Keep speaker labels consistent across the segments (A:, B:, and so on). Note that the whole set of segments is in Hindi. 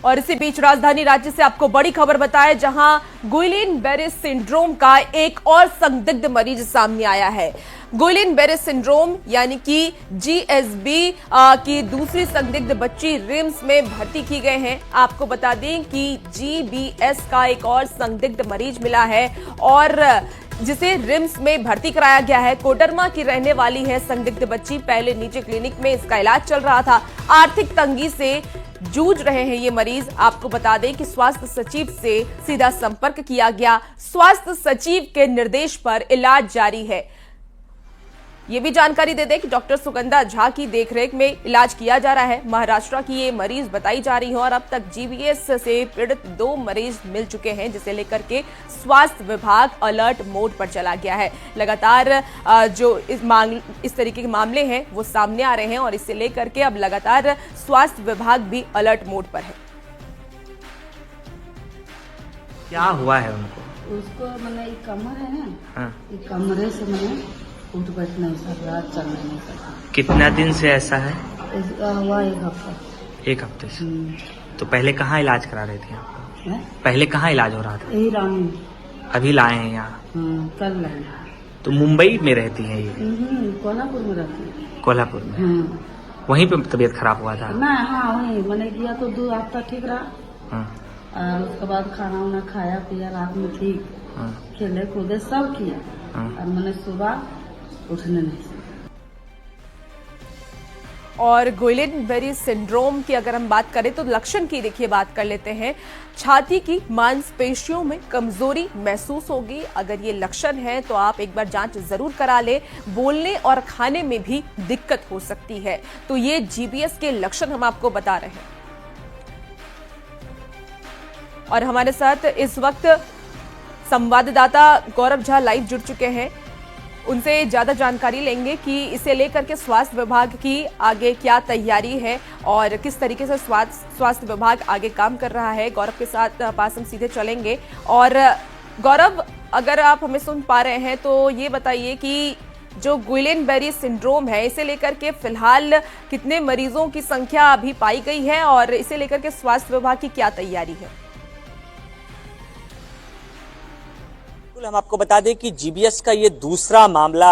A: और इसी बीच राजधानी रांची से आपको बड़ी खबर बताएं, जहां गुइलेन-बेरे सिंड्रोम का एक और संदिग्ध मरीज सामने आया है। गुइलेन-बेरे सिंड्रोम यानी कि जीएसबी की दूसरी संदिग्ध बच्ची रिम्स में भर्ती की गए हैं। आपको बता दें कि जीबीएस का एक और संदिग्ध मरीज मिला है और जिसे रिम्स में भर्ती कराया गया है। कोडरमा की रहने वाली है संदिग्ध बच्ची। पहले निजी क्लिनिक में इसका इलाज चल रहा था। आर्थिक तंगी से जूझ रहे हैं ये मरीज। आपको बता दें कि स्वास्थ्य सचिव से सीधा संपर्क किया गया। स्वास्थ्य सचिव के निर्देश पर इलाज जारी है। ये भी जानकारी दे दें कि डॉक्टर सुगंधा झा की देखरेख में इलाज किया जा रहा है। महाराष्ट्र की ये मरीज बताई जा रही है और अब तक जीबीएस से पीड़ित 2 मरीज मिल चुके हैं, जिसे लेकर के स्वास्थ्य विभाग अलर्ट मोड पर चला गया है। लगातार जो इस तरीके के मामले हैं वो सामने आ रहे हैं और इसे लेकर के अब लगातार स्वास्थ्य विभाग भी अलर्ट मोड पर है।
B: क्या हुआ है उसको
C: मैंने कमर है ना,
B: हाँ।
C: कमरे से मैंने उठ बैठ नहीं सकता, चल नहीं सकता।
B: कितना दिन से ऐसा है?
C: हुआ 1 हफ्ता।
B: 1 हफ्ते से। तो पहले कहाँ इलाज करा रहे थे आप? पहले कहाँ इलाज हो रहा था?
C: यही रानी।
B: अभी लाए हैं यहाँ?
C: कल लाए।
B: तो मुंबई में रहती हैं ये?
C: कोल्हापुर में रहती है।
B: कोल्हापुर में? वहीं पे तबीयत खराब हुआ था?
C: ना, हाँ वहीं मैंने किया तो 2 हफ्ता ठीक रहा। और उसके बाद खाना वाना खाया पिया, रात में ठीक, खेले कूदे सब किया और मैंने सुबह उठने नहीं।
A: और गुइलेन-बेरे सिंड्रोम की अगर हम बात करें तो लक्षण की देखिए बात कर लेते हैं। छाती की मांसपेशियों में कमजोरी महसूस होगी। अगर ये लक्षण है तो आप एक बार जांच जरूर करा ले। बोलने और खाने में भी दिक्कत हो सकती है। तो ये जीबीएस के लक्षण हम आपको बता रहे हैं। और हमारे साथ इस वक्त संवाददाता गौरव झा लाइव जुड़ चुके हैं। उनसे ज्यादा जानकारी लेंगे कि इसे लेकर के स्वास्थ्य विभाग की आगे क्या तैयारी है और किस तरीके से स्वास्थ्य विभाग आगे काम कर रहा है। गौरव के साथ पास हम सीधे चलेंगे। और गौरव, अगर आप हमें सुन पा रहे हैं तो ये बताइए कि जो गुइलेन-बेरे सिंड्रोम है, इसे लेकर के फिलहाल कितने मरीजों की संख्या अभी पाई गई है और इसे लेकर के स्वास्थ्य विभाग की क्या तैयारी है?
D: हम आपको बता दें कि जीबीएस का ये दूसरा मामला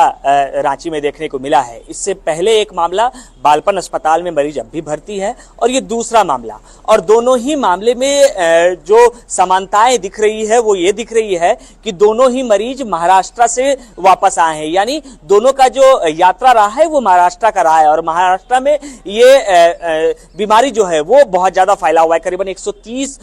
D: रांची में देखने को मिला है। इससे पहले एक मामला बालपन अस्पताल में मरीज अब भी भर्ती है और ये दूसरा मामला। और दोनों ही मामले में जो समानताएं दिख रही है वो ये दिख रही है कि दोनों ही मरीज महाराष्ट्र से वापस आए हैं। यानी दोनों का जो यात्रा रहा है वो महाराष्ट्र का रहा है और महाराष्ट्र में ये बीमारी जो है वो बहुत ज्यादा फैला हुआ है। करीबन 130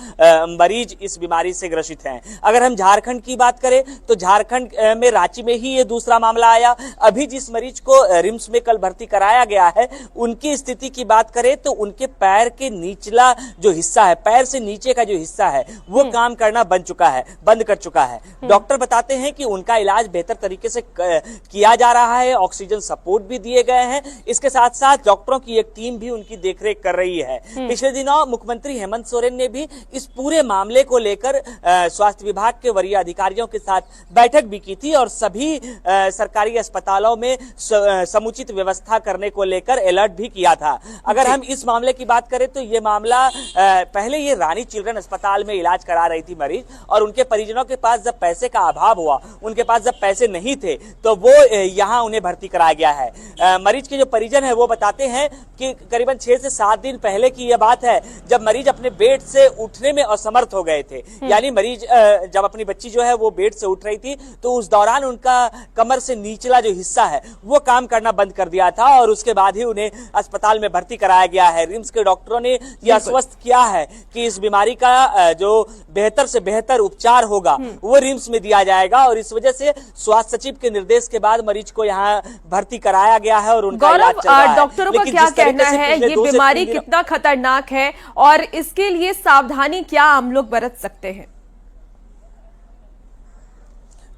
D: मरीज इस बीमारी से ग्रसित हैं। अगर हम झारखंड की बात करें तो झारखंड में रांची में ही ये दूसरा मामला आया। अभी जिस मरीज को रिम्स में कल भर्ती कराया गया है, उनकी स्थिति की बात करें तो उनके पैर के निचला जो हिस्सा है, पैर से नीचे का जो हिस्सा है वो काम करना बंद कर चुका है। डॉक्टर बताते हैं कि उनका इलाज बेहतर तरीके से किया जा रहा है। ऑक्सीजन सपोर्ट भी दिए गए हैं। इसके साथ साथ डॉक्टरों की एक टीम भी उनकी देखरेख कर रही है। पिछले दिनों मुख्यमंत्री हेमंत सोरेन ने भी इस पूरे मामले को लेकर स्वास्थ्य विभाग के वरीय अधिकारियों के साथ बैठक भी की थी और सभी सरकारी अस्पतालों में समुचित व्यवस्था करने को लेकर अलर्ट भी किया था। अगर हम इस मामले की बात करें तो ये मामला पहले ये रानी चिल्ड्रन अस्पताल में इलाज करा रही थी मरीज और उनके परिजनों के पास जब पैसे का अभाव हुआ, उनके पास जब पैसे नहीं थे तो वो यहाँ उन्हें भर्ती कराया गया है। मरीज के जो परिजन है वो बताते हैं कि करीबन 6 से 7 दिन पहले की यह बात है जब मरीज अपने बेड से उठने में असमर्थ हो गए थे। यानी मरीज जब अपनी बच्ची जो है वो बेड से उठ रही थी तो उस दौरान उनका कमर से निचला जो हिस्सा है वो काम करना बंद कर दिया था और उसके बाद ही उन्हें अस्पताल में भर्ती कराया गया है। रिम्स के डॉक्टरों ने यह आश्वस्त किया है कि इस बीमारी का जो बेहतर से बेहतर उपचार होगा वो रिम्स में दिया जाएगा और इस वजह से स्वास्थ्य सचिव के निर्देश के बाद मरीज को यहाँ भर्ती कराया गया है और उनका इलाज चल रहा है।
A: डॉक्टरों का क्या कहना है, ये बीमारी कितना खतरनाक है और इसके लिए सावधानी क्या हम लोग बरत सकते हैं?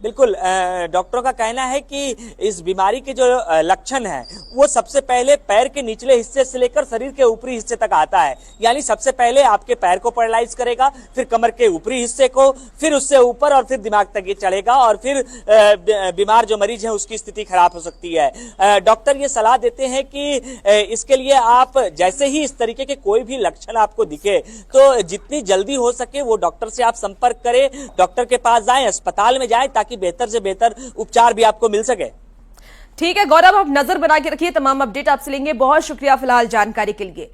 D: बिल्कुल डॉक्टरों का कहना है कि इस बीमारी के जो लक्षण है वो सबसे पहले पैर के निचले हिस्से से लेकर शरीर के ऊपरी हिस्से तक आता है। यानी सबसे पहले आपके पैर को पैरालाइज करेगा, फिर कमर के ऊपरी हिस्से को, फिर उससे ऊपर और फिर दिमाग तक ये चढ़ेगा और फिर बीमार जो मरीज है उसकी स्थिति खराब हो सकती है। डॉक्टर ये सलाह देते हैं कि इसके लिए आप जैसे ही इस तरीके के कोई भी लक्षण आपको दिखे तो जितनी जल्दी हो सके वो डॉक्टर से आप संपर्क करें, डॉक्टर के पास जाएं, अस्पताल में जाएं ताकि बेहतर से बेहतर उपचार भी आपको मिल सके।
A: ठीक है गौरव, आप नजर बना के रखिए, तमाम अपडेट आपसे लेंगे। बहुत शुक्रिया फिलहाल जानकारी के लिए।